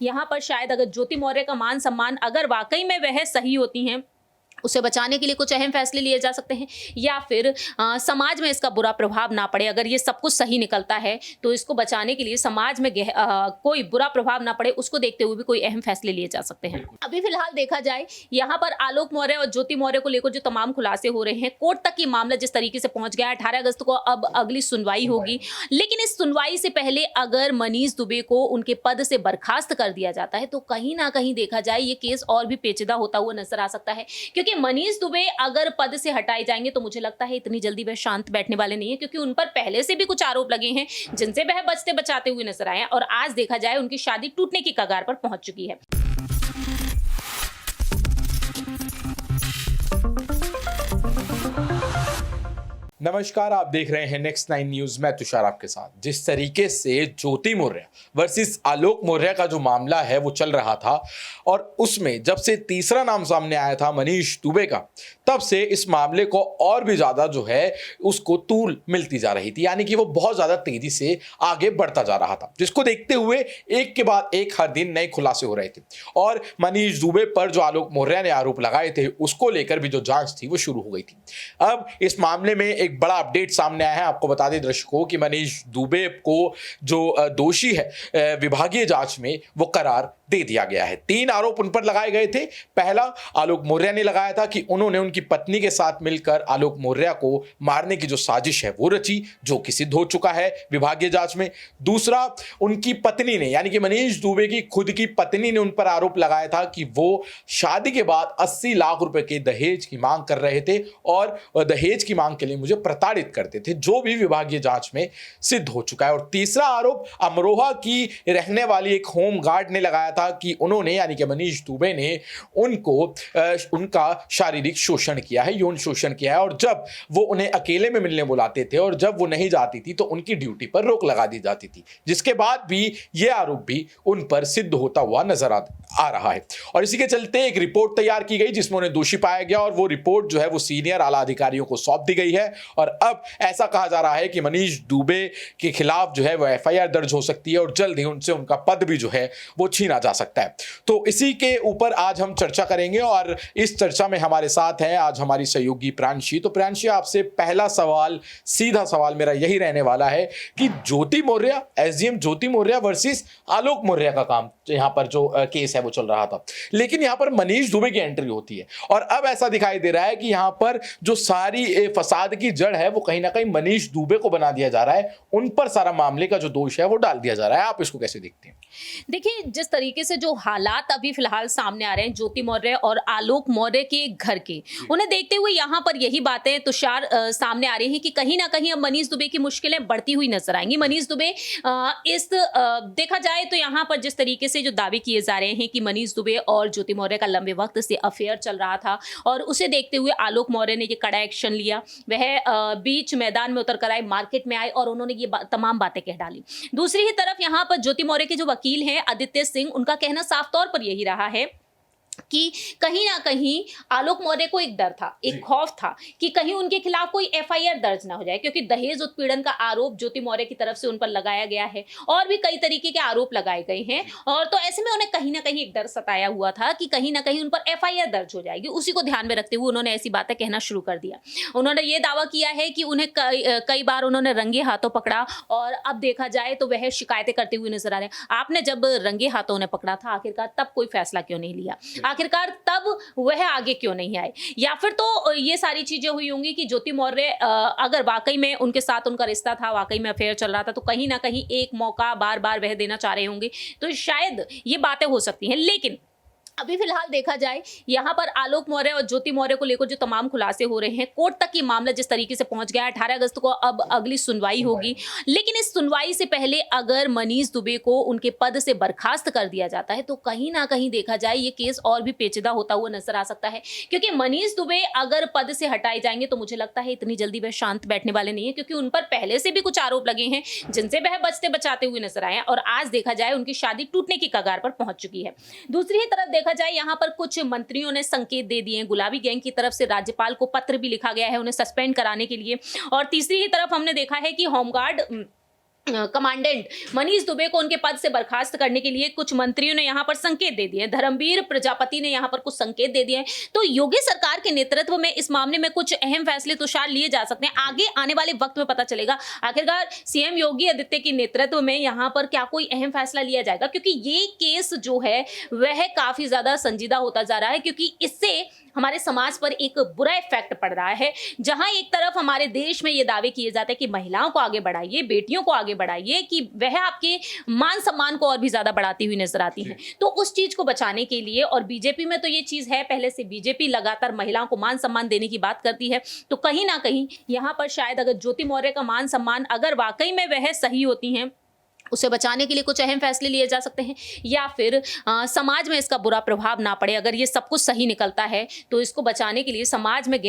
यहाँ पर शायद अगर ज्योति मौर्य का मान सम्मान अगर वाकई में वह सही होती हैं, उसे बचाने के लिए कुछ अहम फैसले लिए जा सकते हैं, या फिर समाज में इसका बुरा प्रभाव ना पड़े। अगर ये सब कुछ सही निकलता है तो इसको बचाने के लिए समाज में कोई बुरा प्रभाव ना पड़े, उसको देखते हुए भी कोई अहम फैसले लिए जा सकते हैं। अभी फिलहाल देखा जाए यहाँ पर आलोक मौर्य और ज्योति मौर्य को लेकर जो तमाम खुलासे हो रहे हैं, कोर्ट तक ये मामला जिस तरीके से पहुंच गया है, 18 अगस्त को अब अगली सुनवाई होगी। लेकिन इस सुनवाई से पहले अगर मनीष दुबे को उनके पद से बर्खास्त कर दिया जाता है तो कहीं ना कहीं देखा जाए ये केस और भी पेचीदा होता हुआ नजर आ सकता है, क्योंकि मनीष दुबे अगर पद से हटाए जाएंगे तो मुझे लगता है इतनी जल्दी वह शांत बैठने वाले नहीं है, क्योंकि उन पर पहले से भी कुछ आरोप लगे हैं जिनसे वह बचते बचाते हुए नजर आए हैं, और आज देखा जाए उनकी शादी टूटने की कगार पर पहुंच चुकी है। नमस्कार, आप देख रहे हैं नेक्स्ट 9 न्यूज। मैं तुषार आपके साथ। जिस तरीके से ज्योति मौर्य वर्सेस आलोक मौर्य का जो मामला है वो चल रहा था, और उसमें जब से तीसरा नाम सामने आया था मनीष दुबे का, तब से इस मामले को और भी ज्यादा जो है उसको तूल मिलती जा रही थी, यानी कि वो बहुत ज्यादा तेजी से आगे बढ़ता जा रहा था, जिसको देखते हुए एक के बाद एक हर दिन नए खुलासे हो रहे थे। और मनीष दुबे पर जो आलोक मौर्य ने आरोप लगाए थे उसको लेकर भी जो जांच थी वो शुरू हो गई थी। अब इस मामले में एक बड़ा अपडेट सामने आया है। आपको बता दें दर्शकों कि मनीष दुबे को जो दोषी है विभागीय जांच में वो करार दे दिया गया है। 3 आरोप उन पर लगाए गए थे। पहला आलोक मौर्य ने लगाया था कि उन्होंने उनकी पत्नी के साथ मिलकर आलोक मौर्य को मारने की जो साजिश है वो रची, जो कि सिद्ध हो चुका है विभागीय जांच में। दूसरा, उनकी पत्नी ने, यानी कि मनीष दुबे की खुद की पत्नी ने उन पर आरोप लगाया था कि वो शादी के बाद 80 लाख रुपए के दहेज की मांग कर रहे थे और दहेज की मांग के लिए मुझे प्रताड़ित करते थे, जो भी विभागीय जांच में सिद्ध हो चुका है। और तीसरा आरोप अमरोहा की रहने वाली एक होम गार्ड ने लगाया था कि उन्होंने, यानी कि मनीष दुबे ने उनको उनका शारीरिक शोषण किया है, यौन शोषण किया है, और जब वो उन्हें अकेले में मिलने बुलाते थे और जब वो नहीं जाती थी तो उनकी ड्यूटी पर रोक लगा दी जाती थी, जिसके बाद भी ये आरोप भी उन पर सिद्ध होता हुआ नजर आ रहा है। और इसी के चलते एक रिपोर्ट तैयार की गई जिसमें उन्हें दोषी पाया गया, और वो रिपोर्ट जो है वो सीनियर आला अधिकारियों को सौंप दी गई है। और अब ऐसा कहा जा रहा है कि मनीष दुबे के खिलाफ जो है वो एफआईआर दर्ज हो सकती है और जल्द ही उनसे उनका पद भी जो है वो छीना जा सकता है। तो इसी के ऊपर आज हम चर्चा करेंगे, और इस चर्चा में हमारे साथ हैं आज हमारी सहयोगी प्रांशी। तो प्रांशी, आपसे पहला सवाल, सीधा सवाल मेरा यही रहने वाला है कि ज्योति मौर्य, एसडीएम ज्योति मौर्य वर्सेस आलोक मौर्य का काम, यहाँ पर जो केस है वो चल रहा था, लेकिन यहाँ पर मनीष दुबे की एंट्री होती है, और अब ऐसा दिखाई दे रहा है कि यहाँ पर जो सारी फसाद की जड़ है वो कहीं ना कहीं मनीष दुबे को बना दिया जा रहा है, उन पर सारा मामले का जो दोष है वो डाल दिया जा रहा है। आप इसको कैसे देखते हैं? देखिए, जिस तरीके से जो हालात अभी फिलहाल सामने आ रहे हैं ज्योति मौर्य और आलोक मौर्य के घर के, उन्हें देखते हुए यहाँ पर यही बातें तुषार सामने आ रही हैं कि कहीं ना कहीं अब मनीष दुबे की मुश्किलें बढ़ती हुई नजर आएंगी। मनीष दुबे देखा जाए तो यहाँ पर जिस तरीके से जो दावे किए जा रहे हैं कि मनीष दुबे और ज्योति मौर्य का लंबे वक्त से अफेयर चल रहा था, और उसे देखते हुए आलोक मौर्य ने ये कड़ा एक्शन लिया। वह बीच मैदान में उतर कर आए, मार्केट में आए और उन्होंने ये तमाम बातें कह डाली। दूसरी ही तरफ यहाँ पर ज्योति मौर्य के जो वकील हैं आदित्य सिंह, उनका कहना साफ तौर पर यही रहा है कि कहीं ना कहीं आलोक मौर्य को एक डर था, एक खौफ था कि कहीं उनके खिलाफ कोई एफआईआर दर्ज ना हो जाए, क्योंकि दहेज उत्पीड़न का आरोप ज्योति मौर्य की तरफ से उन पर लगाया गया है और भी कई तरीके के आरोप लगाए गए हैं। और तो ऐसे में उन्हें कहीं ना कहीं एक डर सताया हुआ था कि कहीं ना कहीं उन पर एफआईआर दर्ज हो जाएगी। उसी को ध्यान में रखते हुए उन्होंने ऐसी बातें कहना शुरू कर दिया। उन्होंने ये दावा किया है कि उन्हें कई बार उन्होंने रंगे हाथों पकड़ा, और अब देखा जाए तो वह शिकायतें करते हुए नजर आ रहे हैं। आपने जब रंगे हाथों उन्हें पकड़ा था, आखिरकार तब कोई फैसला क्यों नहीं लिया? आखिरकार तब वह आगे क्यों नहीं आए? या फिर तो ये सारी चीजें हुई होंगी कि ज्योति मौर्य अगर वाकई में उनके साथ उनका रिश्ता था, वाकई में अफेयर चल रहा था, तो कहीं ना कहीं एक मौका बार बार वह देना चाह रहे होंगे, तो शायद ये बातें हो सकती हैं। लेकिन अभी फिलहाल देखा जाए यहाँ पर आलोक मौर्य और ज्योति मौर्य को लेकर जो तमाम खुलासे हो रहे हैं, कोर्ट तक ये मामला जिस तरीके से पहुंच गया है, 18 अगस्त को अब अगली सुनवाई होगी। लेकिन इस सुनवाई से पहले अगर मनीष दुबे को उनके पद से बर्खास्त कर दिया जाता है तो कहीं ना कहीं देखा जाए ये केस और भी पेचीदा होता हुआ नजर आ सकता है, क्योंकि मनीष दुबे अगर पद से हटाए जाएंगे तो मुझे लगता है इतनी जल्दी वह शांत बैठने वाले नहीं है, क्योंकि उन पर पहले से भी कुछ आरोप लगे हैं जिनसे वह बचते बचाते हुए नजर आए हैं, और आज देखा जाए उनकी शादी टूटने की कगार पर पहुंच चुकी है। दूसरी ही तरफ देखा जाए यहाँ पर कुछ मंत्रियों ने संकेत दे दिए हैं, गुलाबी गैंग की तरफ से राज्यपाल को पत्र भी लिखा गया है उन्हें सस्पेंड कराने के लिए। और तीसरी ही तरफ हमने देखा है कि होमगार्ड कमांडेंट मनीष दुबे को उनके पद से बर्खास्त करने के लिए कुछ मंत्रियों ने यहां पर संकेत दे दिए। धर्मवीर प्रजापति ने यहां पर कुछ संकेत दे दिए हैं। तो योगी सरकार के नेतृत्व में इस मामले में कुछ अहम फैसले तुषार लिए जा सकते हैं। आगे आने वाले वक्त में पता चलेगा आखिरकार सीएम योगी आदित्य के नेतृत्व में यहां पर क्या कोई अहम फैसला लिया जाएगा, क्योंकि ये केस जो है वह काफी ज्यादा संजीदा होता जा रहा है, क्योंकि इससे हमारे समाज पर एक बुरा इफेक्ट पड़ रहा है। जहां एक तरफ हमारे देश में ये दावे किए जाते हैं कि महिलाओं को आगे बढ़ाइए, बेटियों को आगे बढ़ाइए, कि वह आपके मान सम्मान को और भी ज्यादा बढ़ाती हुई नजर आती हैं। तो उस चीज को बचाने के लिए, और बीजेपी में तो ये चीज है, पहले से बीजेपी लगातार महिलाओं को मान सम्मान देने की बात करती है, तो कहीं ना कहीं यहाँ पर शायद अगर ज्योति मौर्य का मान सम्मान अगर वाकई में वह सही होती हैं, उसे बचाने के लिए कुछ अहम फैसले लिए जा सकते हैं, या फिर समाज में इसका बुरा प्रभाव ना पड़े। अगर ये सब कुछ सही निकलता है तो इसको बचाने के लिए समाज में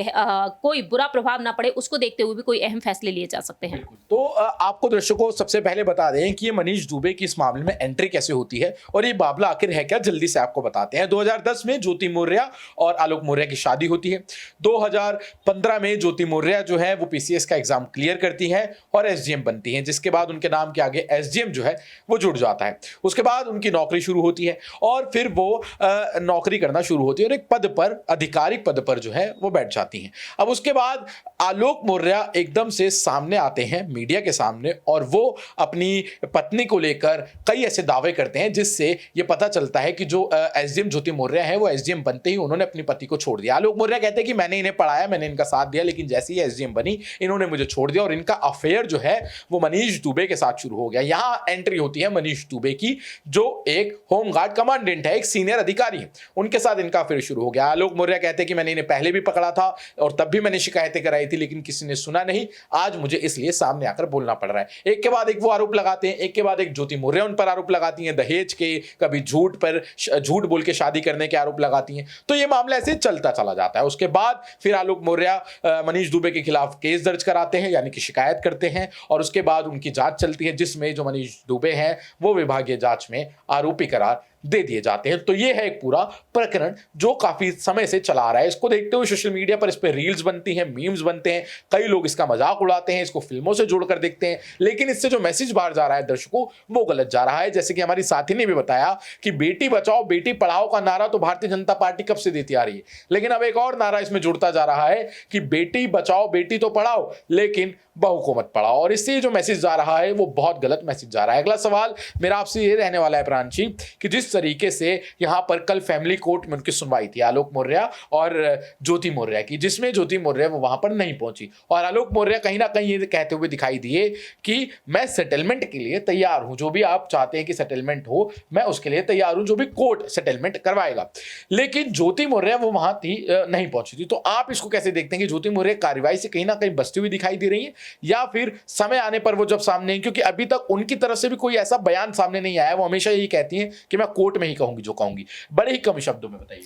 कोई बुरा प्रभाव ना पड़े, उसको देखते हुए भी कोई अहम फैसले लिए जा सकते हैं। तो आपको दर्शकों को सबसे पहले बता दें कि ये मनीष दुबे की इस मामले में एंट्री कैसे होती है और ये मामला आखिर है क्या, जल्दी से आपको बताते हैं। 2010 में ज्योति मौर्य और आलोक मौर्य की शादी होती है। 2015 में ज्योति मौर्य जो है वो पीसीएस का एग्जाम क्लियर करती है और एसडीएम बनती है, जिसके बाद उनके नाम के आगे एसडीएम जो है वो जुड़ जाता है। उसके बाद उनकी नौकरी शुरू होती है और फिर वो नौकरी करना शुरू होती है और एक पद पर, आधिकारिक पद पर जो है वो बैठ जाती हैं। अब उसके बाद आलोक मौर्य एकदम से सामने आते हैं मीडिया के सामने और वो अपनी पत्नी को लेकर कई ऐसे दावे करते हैं जिससे ये पता चलता है कि जो एसडीएम ज्योति मौर्य है वो एसडीएम बनते ही उन्होंने अपनी पति को छोड़ दिया। आलोक मौर्य कहते हैं कि मैंने इन्हें पढ़ाया, मैंने इनका साथ दिया, लेकिन जैसे ही एसडीएम बनी इन्होंने मुझे छोड़ दिया और इनका अफेयर जो है वो मनीष दुबे के साथ शुरू हो गया। यहां एंट्री होती है मनीष दुबे की, जो एक होमगार्ड कमांडेंट है, एक सीनियर अधिकारी है, उनके साथ इनका फिर शुरू हो गया। आलोक मौर्य कहते हैं कि मैंने इन्हें पहले भी पकड़ा था और तब भी मैंने शिकायतें कराई थी, लेकिन किसी ने सुना नहीं। आज मुझे इसलिए सामने आकर बोलना पड़ रहा है। एक के बाद एक वो आरोप लगाते हैं, एक के बाद एक ज्योति मौर्य उन पर आरोप लगाती हैं, दहेज के, कभी झूठ बोल के शादी करने के आरोप लगाती हैं। तो ये मामला ऐसे चलता चला जाता है। उसके बाद फिर आलोक मौर्य मनीष दुबे के खिलाफ केस दर्ज कराते हैं, यानी कि शिकायत करते हैं, और उसके बाद उनकी जांच चलती है, जिसमें जो मनीष दुबे हैं वो विभागीय जांच में आरोपी करार दे दिए जाते हैं। तो ये है एक पूरा प्रकरण जो काफी समय से चला आ रहा है। इसको देखते हुए सोशल मीडिया पर इस पे रील्स बनती हैं, मीम्स बनते हैं, कई लोग इसका मजाक उड़ाते हैं, इसको फिल्मों से जोड़कर देखते हैं, लेकिन इससे जो मैसेज बाहर जा रहा है दर्शकों वो गलत जा रहा है। जैसे कि हमारी साथी ने भी बताया कि बेटी बचाओ बेटी पढ़ाओ का नारा तो भारतीय जनता पार्टी कब से देती आ रही है, लेकिन अब एक और नारा इसमें जुड़ता जा रहा है कि बेटी बचाओ बेटी तो पढ़ाओ लेकिन बहू को मत पढ़ाओ, और इससे जो मैसेज जा रहा है वो बहुत गलत मैसेज जा रहा है। अगला सवाल मेरा आपसे ये रहने वाला है प्रांशी, कि जिस तरीके से यहाँ पर कल फैमिली कोर्ट में उनकी सुनवाई थी आलोक मौर्य और ज्योति मौर्य की, जिसमें ज्योति मौर्य वो वहां पर नहीं पहुंची और आलोक मौर्य कहीं ना कहीं ये कहते हुए दिखाई दिए कि मैं सेटलमेंट के लिए तैयार हूं, जो भी आप चाहते हैं कि सेटलमेंट हो मैं उसके लिए तैयार हूं, जो भी कोर्ट सेटलमेंट करवाएगा। लेकिन ज्योति मौर्य वो वहां थी, नहीं पहुंची थी। तो आप इसको कैसे देखते हैं कि ज्योति मौर्य कार्रवाई से कहीं ना कहीं बचती हुई दिखाई दे रही है, या फिर समय आने पर वो जब सामने हैं? क्योंकि अभी तक उनकी तरफ से भी कोई ऐसा बयान सामने नहीं आया। वो हमेशा यही कहती हैं कि मैं कोर्ट में ही कहूंगी जो कहूंगी। बड़े ही कम शब्दों में बताइए।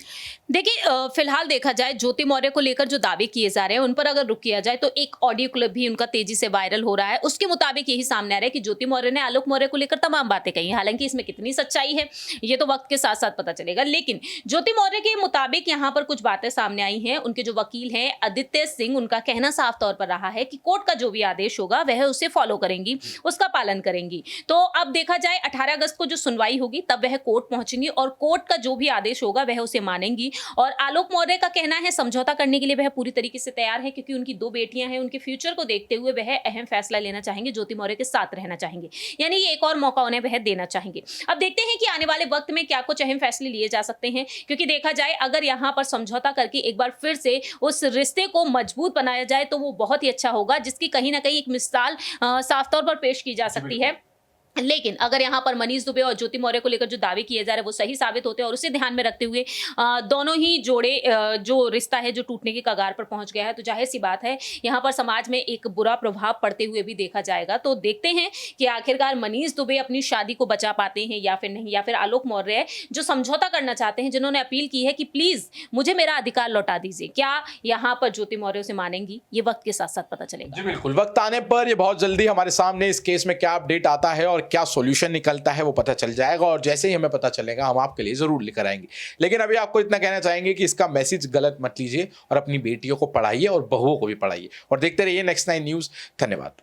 देखिए, फिलहाल देखा जाए ज्योति मौर्य को लेकर जो दावे किए जा रहे हैं उन पर अगर रुक किया जाए तो एक ऑडियो क्लिप भी उनका तेजी से वायरल हो रहा है। उसके मुताबिक यही सामने आ रहा है कि ज्योति मौर्य ने आलोक मौर्य को लेकर तमाम बातें कही। हालांकि इसमें कितनी सच्चाई है ये तो वक्त के साथ साथ पता चलेगा, लेकिन ज्योति मौर्य के मुताबिक यहाँ पर कुछ बातें सामने आई हैं। उनके जो वकील हैं आदित्य सिंह, उनका कहना साफ तौर पर रहा है कि कोर्ट का जो भी आदेश होगा वह उसे फॉलो करेंगी, उसका पालन करेंगी। तो अब देखा जाए 18 अगस्त को जो सुनवाई होगी तब वह कोर्ट पहुंचेंगी और कोर्ट का जो भी आदेश होगा वह उसे मानेंगी। और आलोक मौर्य का कहना है समझौता करने के लिए वह पूरी तरीके से तैयार है, क्योंकि उनकी 2 बेटियां हैं, उनके फ्यूचर को देखते हुए वह अहम फैसला लेना चाहेंगे, ज्योति मौर्य के साथ रहना चाहेंगे, यानी ये एक और मौका उन्हें वह देना चाहेंगे। अब देखते हैं कि आने वाले वक्त में क्या कुछ अहम फैसले लिए जा सकते हैं, क्योंकि देखा जाए अगर यहाँ पर समझौता करके एक बार फिर से उस रिश्ते को मजबूत बनाया जाए तो वो बहुत ही अच्छा होगा, जिसकी कहीं ना कहीं एक मिसाल साफ तौर पर पेश की जा सकती है। लेकिन अगर यहाँ पर मनीष दुबे और ज्योति मौर्य को लेकर जो दावे किए जा रहे हैं वो सही साबित होते हैं और उसे ध्यान में रखते हुए दोनों ही जोड़े जो रिश्ता है जो टूटने की कगार पर पहुंच गया है, तो जाहिर सी बात है यहाँ पर समाज में एक बुरा प्रभाव पड़ते हुए भी देखा जाएगा। तो देखते हैं कि आखिरकार मनीष दुबे अपनी शादी को बचा पाते हैं या फिर नहीं, या फिर आलोक मौर्य जो समझौता करना चाहते हैं, जिन्होंने अपील की है कि प्लीज मुझे मेरा अधिकार लौटा दीजिए, क्या यहाँ पर ज्योति मौर्य उसे मानेंगी, ये वक्त के साथ साथ पता चलेगा। जी बिल्कुल, वक्त आने पर ये बहुत जल्दी हमारे सामने इस केस में क्या अपडेट आता है और क्या सॉल्यूशन निकलता है वो पता चल जाएगा, और जैसे ही हमें पता चलेगा हम आपके लिए जरूर लेकर आएंगे। लेकिन अभी आपको इतना कहना चाहेंगे कि इसका मैसेज गलत मत लीजिए और अपनी बेटियों को पढ़ाइए और बहुओं को भी पढ़ाइए, और देखते रहिए नेक्स्ट 9 न्यूज़। धन्यवाद।